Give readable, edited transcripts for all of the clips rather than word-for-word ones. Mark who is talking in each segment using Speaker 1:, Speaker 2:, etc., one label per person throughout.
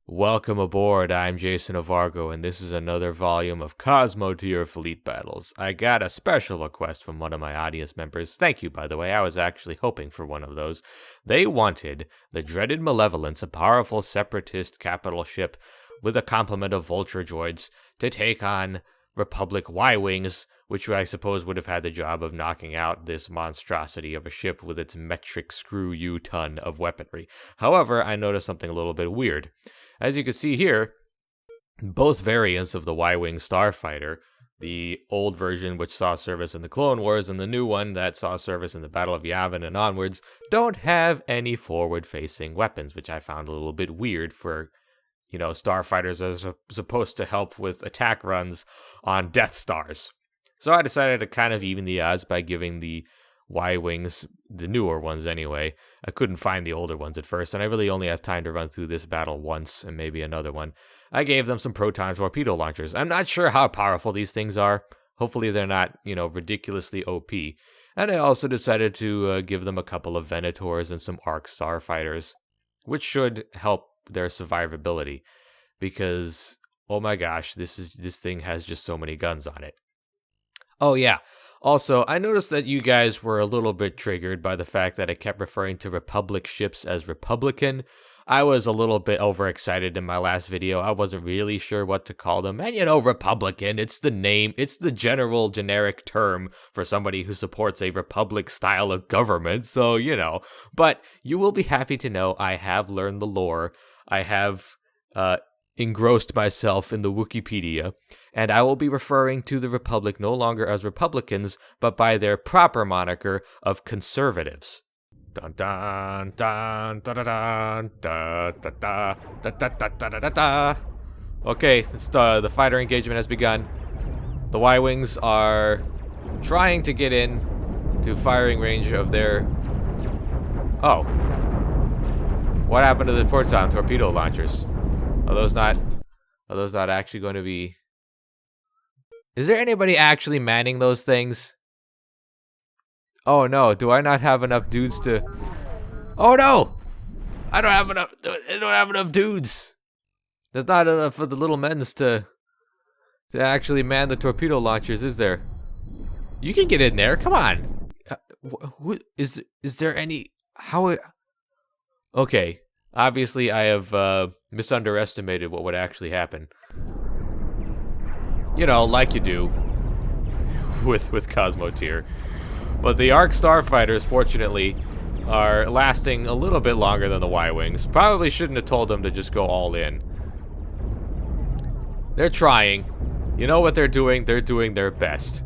Speaker 1: Welcome aboard, I'm JasonOfArgo, and this is another volume of Cosmoteer Fleet Battles. I got a special request from one of my audience members. Thank you, by the way, I was actually hoping for one of those. They wanted the dreaded Malevolence, a powerful Separatist capital ship with a complement of Vulture droids, to take on Republic Y-Wings, which I suppose would have had the job of knocking out this monstrosity of a ship with its metric screw-you-ton of weaponry. However, I noticed something a little bit weird. As you can see here, both variants of the Y-Wing Starfighter, the old version which saw service in the Clone Wars and the new one that saw service in the Battle of Yavin and onwards, don't have any forward-facing weapons, which I found a little bit weird for, Starfighters are supposed to help with attack runs on Death Stars. So I decided to kind of even the odds by giving the Y-Wings, the newer ones anyway. I couldn't find the older ones at first, and I really only have time to run through this battle once and maybe another one. I gave them some proton torpedo launchers. I'm not sure how powerful these things are. Hopefully they're not, ridiculously OP. And I also decided to give them a couple of Venators and some Arc Starfighters, which should help their survivability, because oh my gosh, this thing has just so many guns on it. Oh yeah. Also, I noticed that you guys were a little bit triggered by the fact that I kept referring to Republic ships as Republican. I was a little bit overexcited in my last video. I wasn't really sure what to call them. And Republican, it's the name, it's the generic term for somebody who supports a Republic style of government. So, But you will be happy to know I have learned the lore. I have engrossed myself in the Wikipedia, and I will be referring to the Republic no longer as Republicans, but by their proper moniker of conservatives. Dun dun dun dun dun dun dun dun dun dun dun dun. Okay, the fighter engagement has begun. The Y-Wings are trying to get in to firing range of their... Oh. What happened to the proton torpedo launchers? Are those not actually going to be... Is there anybody actually manning those things? Oh no, do I not have enough dudes to... Oh no! I don't have enough dudes! There's not enough for the little men's to actually man the torpedo launchers, is there? You can get in there, come on! Is there any... How... Okay, obviously I have misunderestimated what would actually happen. Like you do with Cosmoteer. But the Arc Starfighters, fortunately, are lasting a little bit longer than the Y-Wings. Probably shouldn't have told them to just go all in. They're trying. You know what they're doing? They're doing their best.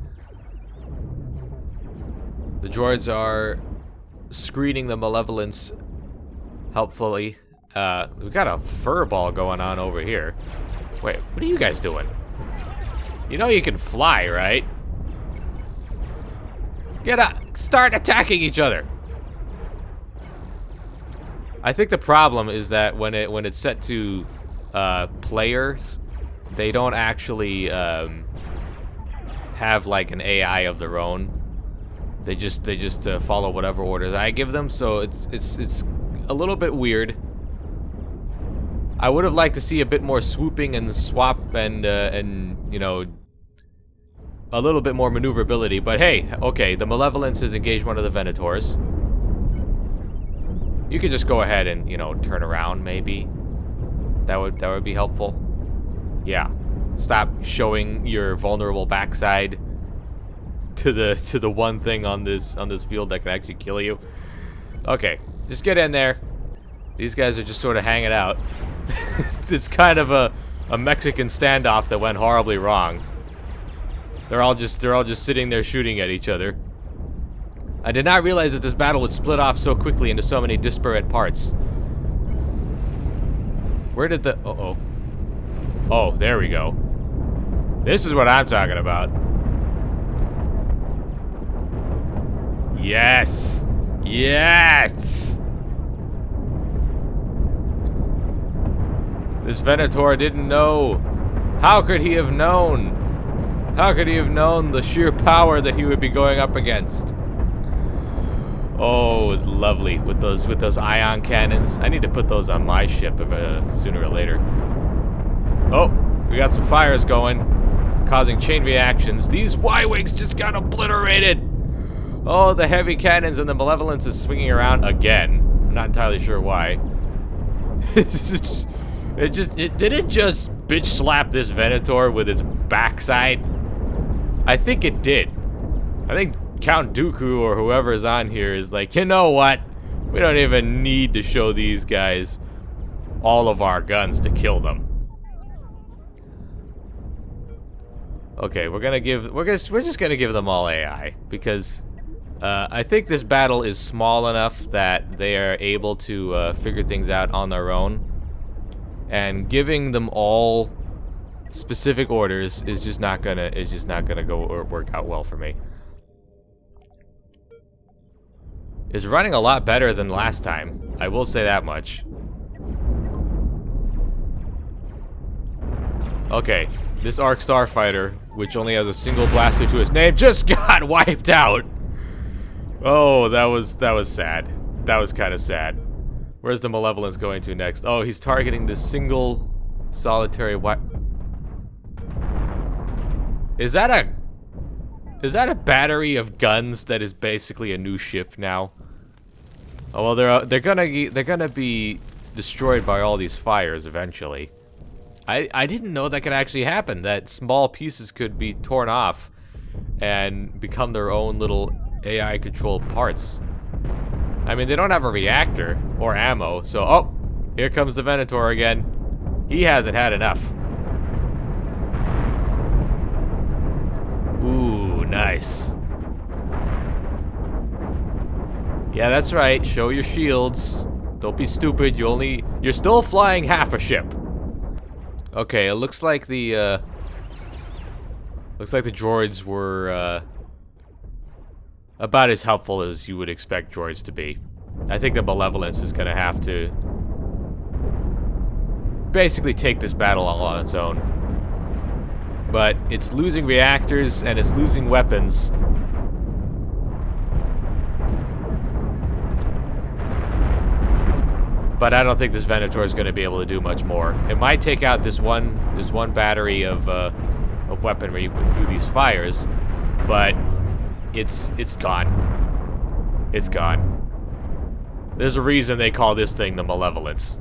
Speaker 1: The droids are screening the Malevolence helpfully. We got a furball going on over here. Wait, what are you guys doing? You can fly, right? Get up! Start attacking each other! I think the problem is that when it's set to players, they don't actually have like an AI of their own. They just follow whatever orders I give them, so it's a little bit weird. I would have liked to see a bit more swooping and swap and a little bit more maneuverability, but hey, okay, the Malevolence has engaged one of the Venators. You could just go ahead and, turn around, maybe. That would be helpful. Yeah. Stop showing your vulnerable backside to the one thing on this field that can actually kill you. Okay, just get in there. These guys are just sort of hanging out. It's kind of a Mexican standoff that went horribly wrong. They're all just sitting there shooting at each other. I did not realize that this battle would split off so quickly into so many disparate parts. Where did the... Uh-oh. Oh, there we go. This is what I'm talking about. Yes! Yes! This Venator didn't know. How could he have known? How could he have known the sheer power that he would be going up against? Oh, it's lovely with those ion cannons. I need to put those on my ship sooner or later. Oh, we got some fires going, causing chain reactions. These Y-wings just got obliterated. Oh, the heavy cannons and the Malevolence is swinging around again. I'm not entirely sure why. Did it just bitch slap this Venator with its backside? I think it did. I think Count Dooku or whoever is on here is like, you know what? We don't even need to show these guys all of our guns to kill them. Okay, we're just gonna give them all AI because I think this battle is small enough that they are able to figure things out on their own, and giving them all specific orders is just not gonna go or work out well for me. It's running a lot better than last time. I will say that much. Okay, this Arc Starfighter, which only has a single blaster to its name, just got wiped out. Oh, that was sad. That was kind of sad. Where's the Malevolence going to next? Oh, he's targeting this single solitary Is that a battery of guns that is basically a new ship now? Oh well, they're gonna be destroyed by all these fires eventually. I didn't know that could actually happen. That small pieces could be torn off and become their own little AI-controlled parts. I mean, they don't have a reactor or ammo, so oh, here comes the Venator again. He hasn't had enough. Ooh, nice. Yeah, that's right. Show your shields. Don't be stupid. You're still flying half a ship. Okay, it looks like the droids were about as helpful as you would expect droids to be. I think the Malevolence is gonna have to basically take this battle all on its own. But it's losing reactors and it's losing weapons. But I don't think this Venator is going to be able to do much more. It might take out this one battery of weaponry through these fires, but it's gone. It's gone. There's a reason they call this thing the Malevolence.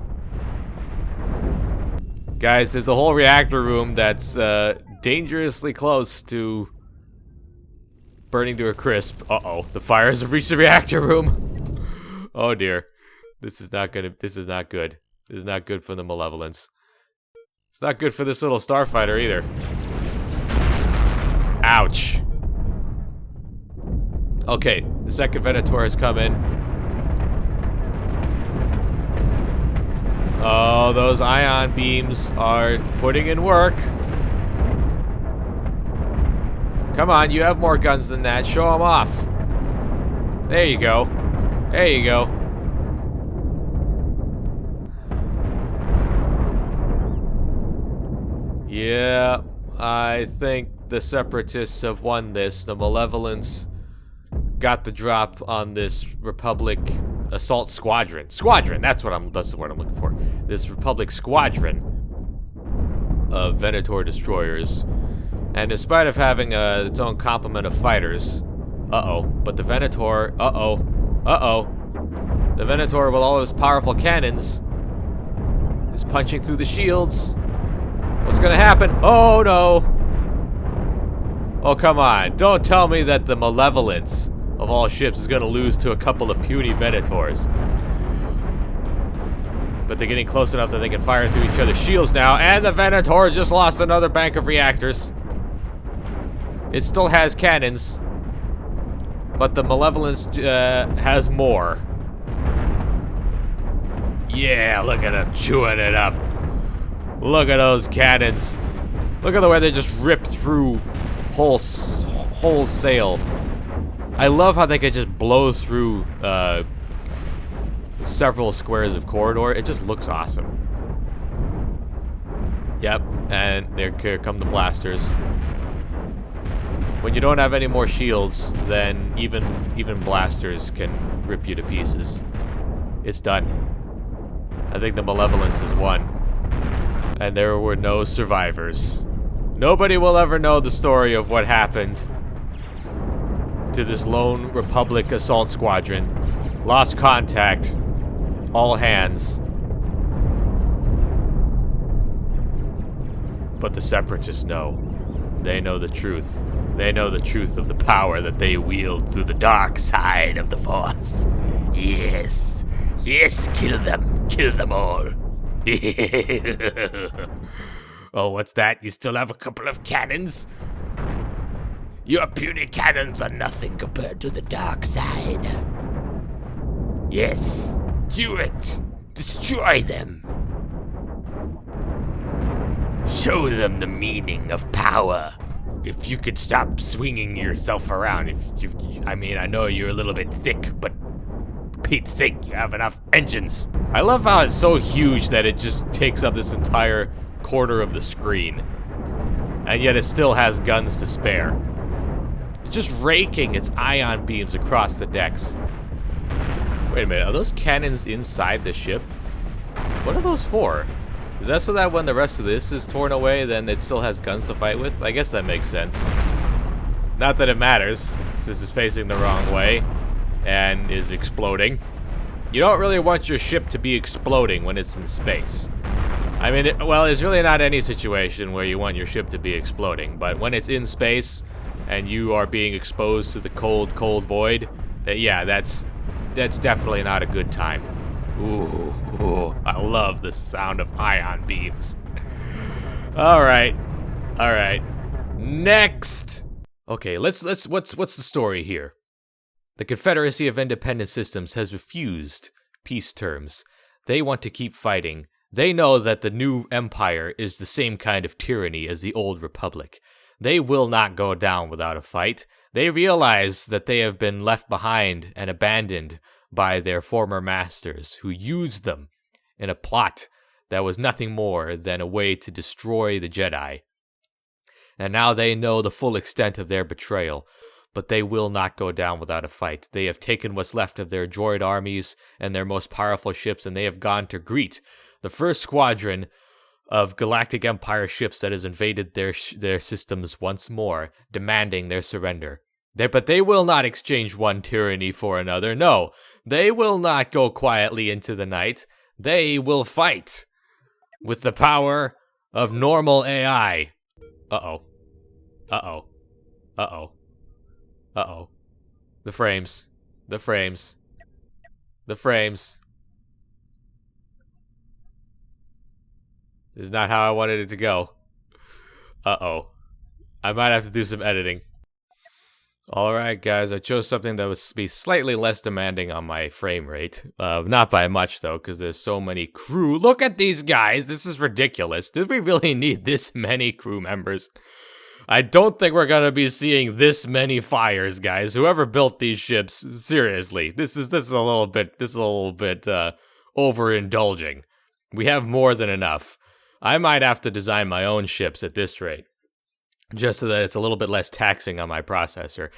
Speaker 1: Guys, there's a whole reactor room that's dangerously close to burning to a crisp. Uh-oh, the fires have reached the reactor room. Oh dear. This is not good. This is not good for the Malevolence. It's not good for this little starfighter either. Ouch. Okay, the second Venator has come in. Oh, those ion beams are putting in work. Come on, you have more guns than that. Show them off. There you go. There you go. Yeah, I think the Separatists have won this. The Malevolence got the drop on this Republic assault squadron. Squadron, that's the word I'm looking for. This Republic squadron of Venator destroyers. And in spite of having its own complement of fighters, but the Venator, the Venator with all of his powerful cannons is punching through the shields. What's gonna happen? Oh no! Oh, come on. Don't tell me that the Malevolence of all ships is gonna lose to a couple of puny Venators. But they're getting close enough that they can fire through each other's shields now, and the Venator just lost another bank of reactors. It still has cannons, but the Malevolence has more. Yeah, look at him chewing it up. Look at those cannons. Look at the way they just rip through whole sail. I love how they could just blow through several squares of corridor. It just looks awesome. Yep, and here come the blasters. When you don't have any more shields, then even blasters can rip you to pieces. It's done. I think the malevolence is won. And there were no survivors. Nobody will ever know the story of what happened to this lone Republic assault squadron. Lost contact. All hands. But the Separatists know. They know the truth. They know the truth of the power that they wield through the dark side of the Force. Yes. Yes, kill them. Kill them all. Oh, what's that? You still have a couple of cannons? Your puny cannons are nothing compared to the dark side. Yes. Do it. Destroy them. Show them the meaning of power. If you could stop swinging yourself around, I mean, I know you're a little bit thick, but for Pete's sake, you have enough engines. I love how it's so huge that it just takes up this entire corner of the screen. And yet it still has guns to spare. It's just raking its ion beams across the decks. Wait a minute, are those cannons inside the ship? What are those for? Is that so that when the rest of this is torn away, then it still has guns to fight with? I guess that makes sense. Not that it matters, since it's facing the wrong way and is exploding. You don't really want your ship to be exploding when it's in space. I mean, well, there's really not any situation where you want your ship to be exploding, but when it's in space and you are being exposed to the cold, cold void, yeah, that's definitely not a good time. Ooh, I love the sound of ion beams. All right. Next. Okay, what's the story here? The Confederacy of Independent Systems has refused peace terms. They want to keep fighting. They know that the new empire is the same kind of tyranny as the old republic. They will not go down without a fight. They realize that they have been left behind and abandoned by their former masters, who used them in a plot that was nothing more than a way to destroy the Jedi. And now they know the full extent of their betrayal, but they will not go down without a fight. They have taken what's left of their droid armies and their most powerful ships, and they have gone to greet the first squadron of Galactic Empire ships that has invaded their systems once more, demanding their surrender. But they will not exchange one tyranny for another. No, they will not go quietly into the night. They will fight with the power of normal AI. Uh-oh. The frames. This is not how I wanted it to go. Uh-oh. I might have to do some editing. Alright guys, I chose something that would be slightly less demanding on my frame rate. Not by much though, because there's so many crew. Look at these guys! This is ridiculous. Did we really need this many crew members? I don't think we're gonna be seeing this many fires, guys. Whoever built these ships, seriously, this is a little bit overindulging. We have more than enough. I might have to design my own ships at this rate, just so that it's a little bit less taxing on my processor.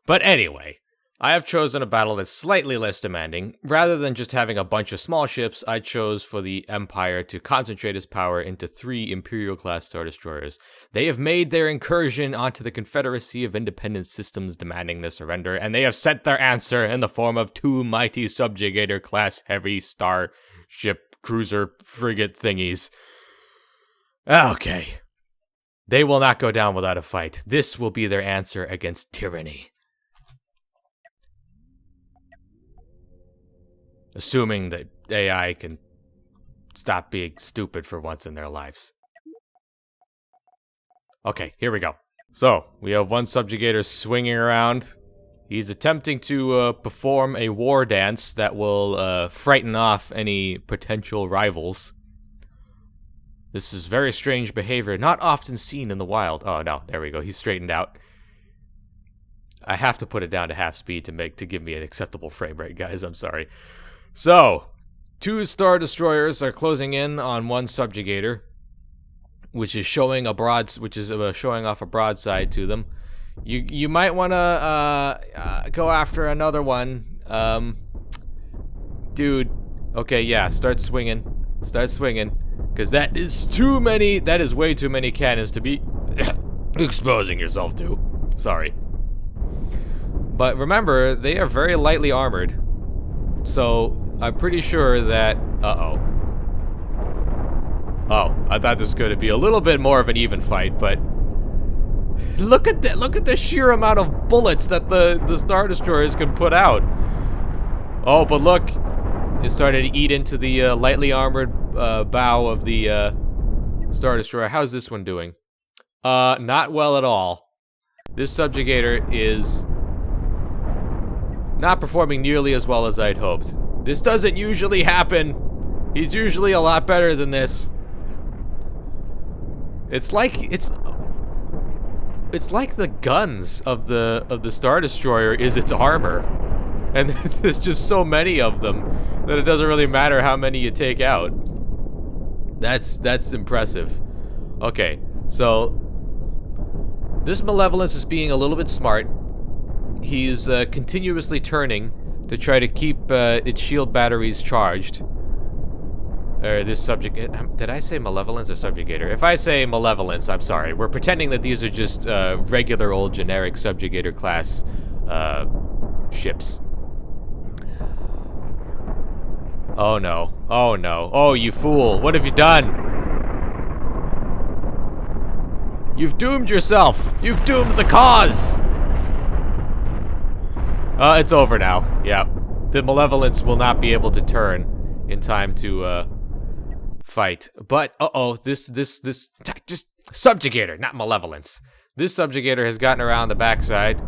Speaker 1: But anyway, I have chosen a battle that's slightly less demanding. Rather than just having a bunch of small ships, I chose for the Empire to concentrate its power into 3 Imperial-class Star Destroyers. They have made their incursion onto the Confederacy of Independent Systems, demanding their surrender, and they have sent their answer in the form of 2 mighty Subjugator-class heavy starship cruiser frigate thingies. Okay. They will not go down without a fight. This will be their answer against tyranny. Assuming that AI can stop being stupid for once in their lives. Okay, here we go. So, we have one subjugator swinging around. He's attempting to perform a war dance that will frighten off any potential rivals. This is very strange behavior, not often seen in the wild. Oh no, there we go, he's straightened out. I have to put it down to half speed to give me an acceptable frame rate, guys, I'm sorry. So, 2 Star Destroyers are closing in on one subjugator, which is showing off a broadside to them. You might want to go after another one. Dude. Okay, yeah, start swinging. Start swinging. Because that is too many, that is way too many cannons to be exposing yourself to. Sorry. But remember, they are very lightly armored. So, I'm pretty sure that, uh-oh. Oh, I thought this was going to be a little bit more of an even fight, but look at the sheer amount of bullets that the Star Destroyers can put out. Oh, but look, it started to eat into the lightly armored bow of the Star Destroyer. How's this one doing? Not well at all. This subjugator is not performing nearly as well as I'd hoped. This doesn't usually happen. He's usually a lot better than this. It's like the guns of the Star Destroyer is its armor. And there's just so many of them that it doesn't really matter how many you take out. That's impressive. Okay, so this Malevolence is being a little bit smart. He's continuously turning to try to keep its shield batteries charged. Or this subject, did I say Malevolence or Subjugator? If I say Malevolence, I'm sorry. We're pretending that these are just regular old generic Subjugator class ships. Oh no, oh no, oh you fool, what have you done? You've doomed yourself, you've doomed the cause! It's over now, yeah. The Malevolence will not be able to turn in time to, fight. But, uh-oh, this, just Subjugator, not Malevolence. This Subjugator has gotten around the backside.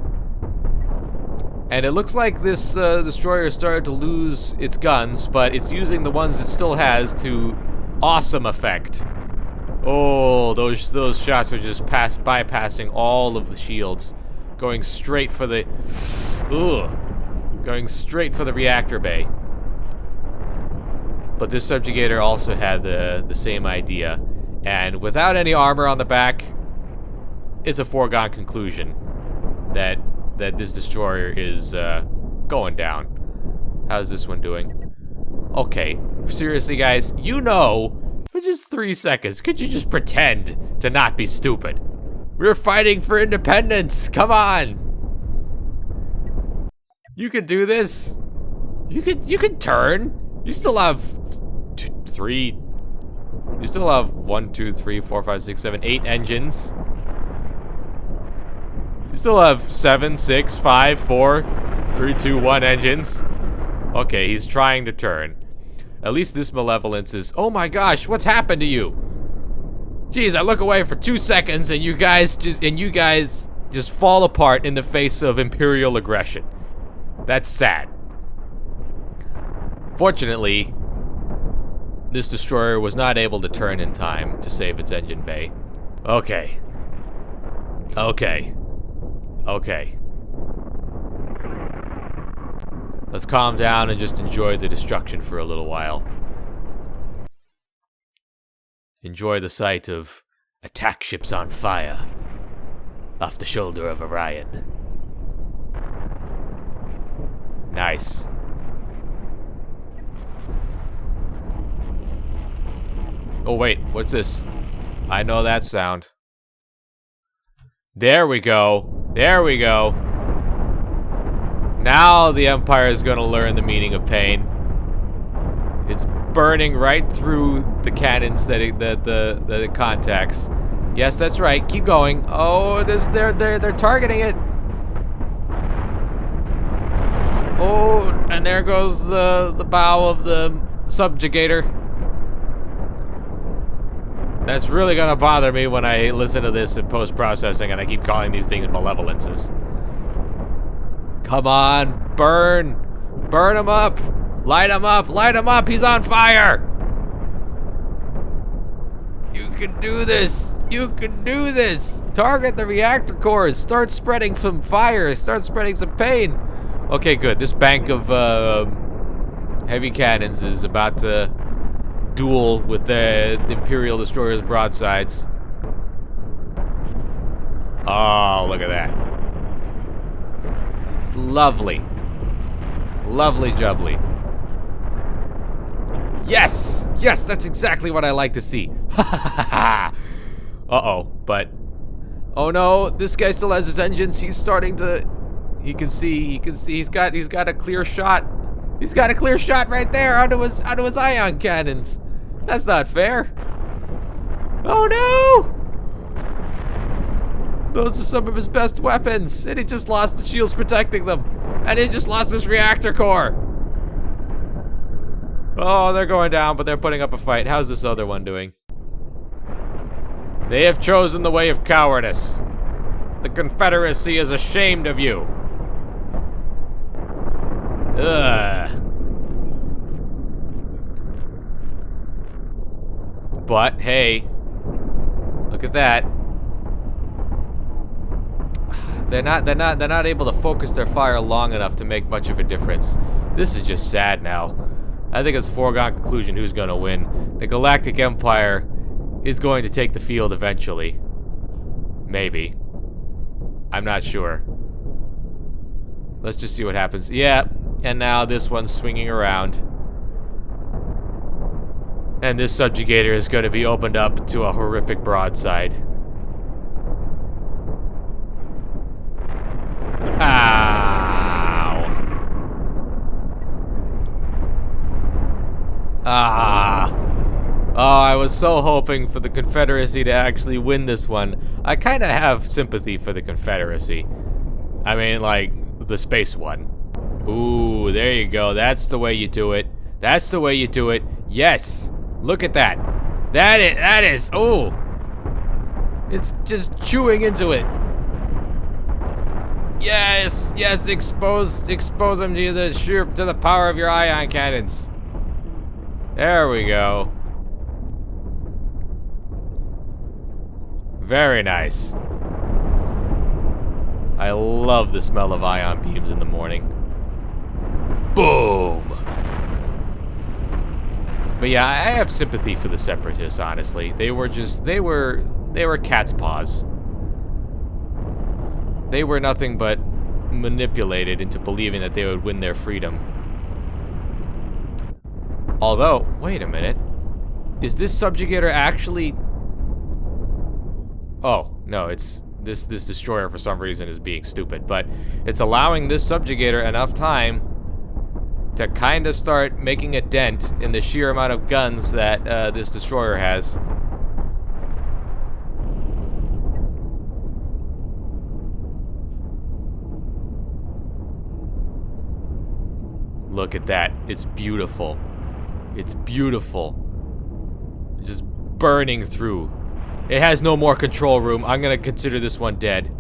Speaker 1: And it looks like this destroyer started to lose its guns, but it's using the ones it still has to awesome effect. Oh, those shots are just bypassing all of the shields, going straight for the reactor bay. But this subjugator also had the same idea, and without any armor on the back, it's a foregone conclusion that this destroyer is going down. How's this one doing? Okay, seriously guys, you know, for just 3 seconds, could you just pretend to not be stupid? We're fighting for independence, come on! You could do this. You could turn. You still have 1, 2, 3, 4, 5, 6, 7, 8 engines. You still have 7, 6, 5, 4, 3, 2, 1 engines. Okay, he's trying to turn. At least this Malevolence is... Oh my gosh, what's happened to you? Jeez, I look away for 2 seconds and you guys just fall apart in the face of Imperial aggression. That's sad. Fortunately, this destroyer was not able to turn in time to save its engine bay. Okay. Okay. Okay. Let's calm down and just enjoy the destruction for a little while. Enjoy the sight of attack ships on fire off the shoulder of Orion. Nice. Oh wait, what's this? I know that sound. There we go. There we go. Now the Empire is gonna learn the meaning of pain. It's burning right through the cannons that it contacts. Yes, that's right. Keep going. Oh, they're targeting it. Oh, and there goes the bow of the subjugator. That's really gonna bother me when I listen to this in post-processing and I keep calling these things malevolences. Come on, burn! Burn him up! Light him up! Light him up! He's on fire! You can do this! You can do this! Target the reactor cores! Start spreading some fire! Start spreading some pain! Okay, good. This bank of heavy cannons is about to duel with the Imperial Destroyer's broadsides. Oh, look at that. It's lovely. Lovely jubbly. Yes! Yes, that's exactly what I like to see. Ha ha ha ha! Uh-oh, but... Oh no, this guy still has his engines. He's starting to... He can see, he's got a clear shot. He's got a clear shot right there onto his ion cannons. That's not fair. Oh no! Those are some of his best weapons, and he just lost the shields protecting them. And he just lost his reactor core. Oh, they're going down, but they're putting up a fight. How's this other one doing? They have chosen the way of cowardice. The Confederacy is ashamed of you. Ugh. But, hey. Look at that. They're not able to focus their fire long enough to make much of a difference. This is just sad now. I think it's a foregone conclusion who's gonna win. The Galactic Empire is going to take the field eventually. Maybe. I'm not sure. Let's just see what happens. Yeah, and now this one's swinging around. And this subjugator is going to be opened up to a horrific broadside. Ow! Ah! Oh, I was so hoping for the Confederacy to actually win this one. I kind of have sympathy for the Confederacy. I mean, like, the space one. Ooh, there you go. That's the way you do it. That's the way you do it. Yes! Look at that. That is, oh! It's just chewing into it. Yes, yes, expose them to the power of your ion cannons. There we go. Very nice. I love the smell of ion beams in the morning. Boom! But yeah, I have sympathy for the Separatists, honestly. They were cat's paws. They were nothing but manipulated into believing that they would win their freedom. Although, wait a minute. Is this subjugator actually... Oh, no, it's... This destroyer, for some reason, is being stupid. But it's allowing this subjugator enough time to kind of start making a dent in the sheer amount of guns that this destroyer has. Look at that. It's beautiful. It's beautiful. Just burning through. It has no more control room. I'm gonna consider this one dead.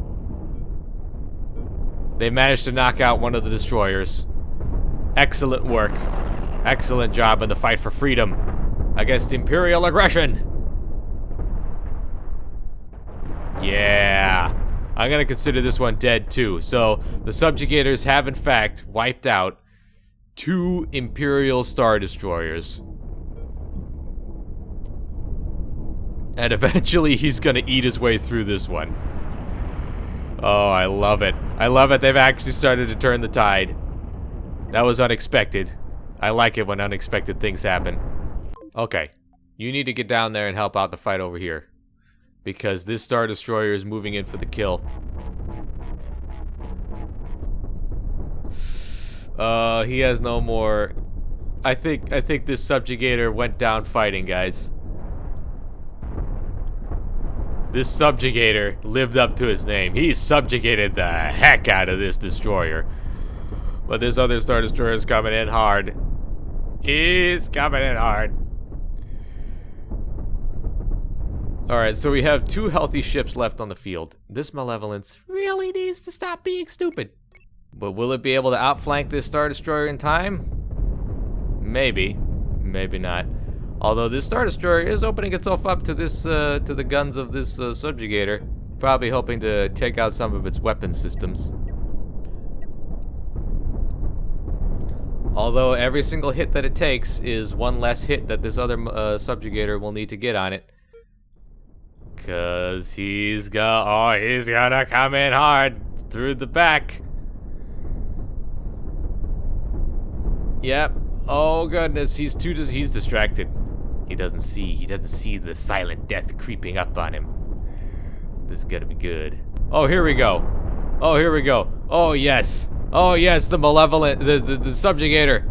Speaker 1: They managed to knock out one of the destroyers. Excellent work. Excellent job in the fight for freedom against Imperial aggression. Yeah. I'm gonna consider this one dead too. So the subjugators have in fact wiped out 2 Imperial Star Destroyers. And eventually he's gonna eat his way through this one. Oh, I love it. I love it. They've actually started to turn the tide. That was unexpected. I like it when unexpected things happen. Okay. You need to get down there and help out the fight over here. Because this Star Destroyer is moving in for the kill. He has no more... I think this subjugator went down fighting, guys. This subjugator lived up to his name. He subjugated the heck out of this destroyer. But this other Star Destroyer is coming in hard. He's coming in hard. Alright, so we have 2 healthy ships left on the field. This malevolence really needs to stop being stupid. But will it be able to outflank this Star Destroyer in time? Maybe. Maybe not. Although this Star Destroyer is opening itself up to this, to the guns of this subjugator. Probably hoping to take out some of its weapon systems. Although every single hit that it takes is one less hit that this other subjugator will need to get on it. Cause he's gonna come in hard through the back. Yep. Oh goodness, he's distracted. He doesn't see the silent death creeping up on him. This is gonna be good. Oh, here we go. Oh, here we go. Oh yes. Oh yes, the malevolent, the subjugator.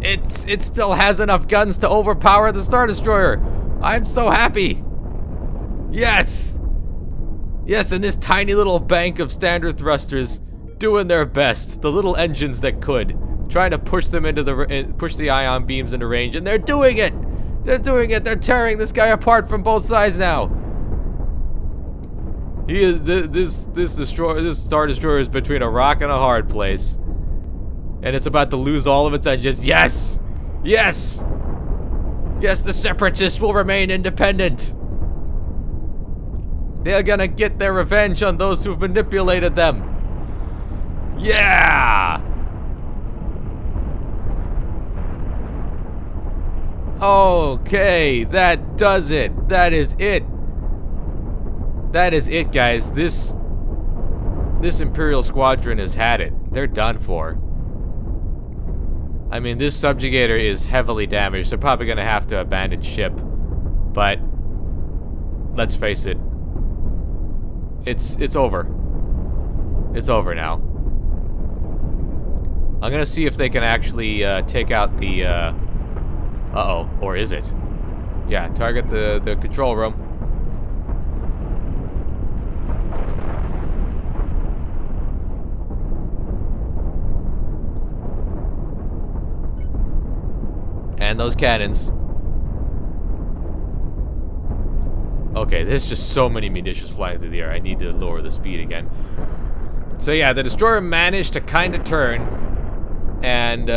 Speaker 1: It still has enough guns to overpower the Star Destroyer. I'm so happy. Yes. Yes, and this tiny little bank of standard thrusters doing their best. The little engines that could, trying to push them into push the ion beams into range, and they're doing it. They're doing it. They're tearing this guy apart from both sides now. He is this Star Destroyer is between a rock and a hard place, and it's about to lose all of its engines. Yes, yes, yes. The Separatists will remain independent. They're gonna get their revenge on those who've manipulated them. Yeah. Okay, that does it. That is it. That is it, guys. This Imperial squadron has had it. They're done for. I mean, this subjugator is heavily damaged. They're probably gonna have to abandon ship. But let's face it. It's over. It's over now. I'm gonna see if they can actually take out the uh-oh, or is it? Yeah, target the control room. And those cannons. Okay, there's just so many munitions flying through the air. I need to lower the speed again. So yeah, the destroyer managed to kind of turn and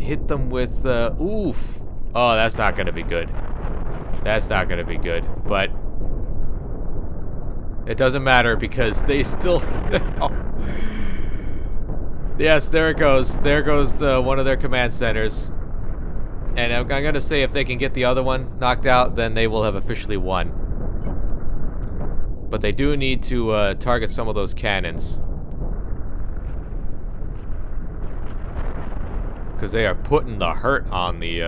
Speaker 1: hit them with oof. Oh, that's not gonna be good. That's not gonna be good. But it doesn't matter because they still. Yes, there it goes. There goes one of their command centers. And I'm gonna say if they can get the other one knocked out, then they will have officially won. But they do need to target some of those cannons. Because they are putting the hurt on the,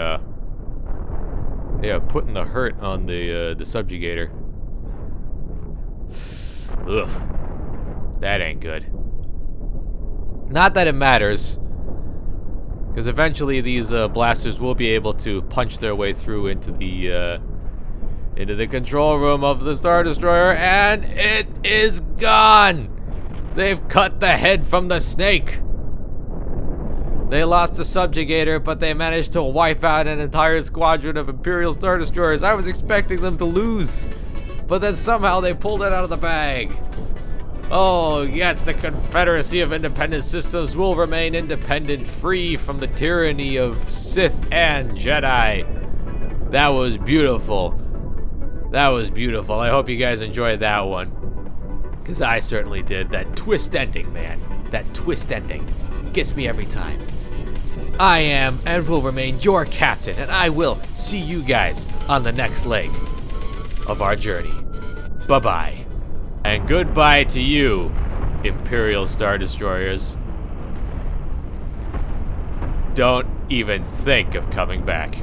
Speaker 1: the subjugator. Ugh. That ain't good. Not that it matters. Because eventually these blasters will be able to punch their way through into the control room of the Star Destroyer, and it is gone! They've cut the head from the snake! They lost the subjugator, but they managed to wipe out an entire squadron of Imperial Star Destroyers. I was expecting them to lose, but then somehow they pulled it out of the bag. Oh, yes, the Confederacy of Independent Systems will remain independent, free from the tyranny of Sith and Jedi. That was beautiful. That was beautiful. I hope you guys enjoyed that one. Because I certainly did. That twist ending, man. That twist ending gets me every time. I am and will remain your captain, and I will see you guys on the next leg of our journey. Bye-bye. And goodbye to you, Imperial Star Destroyers. Don't even think of coming back.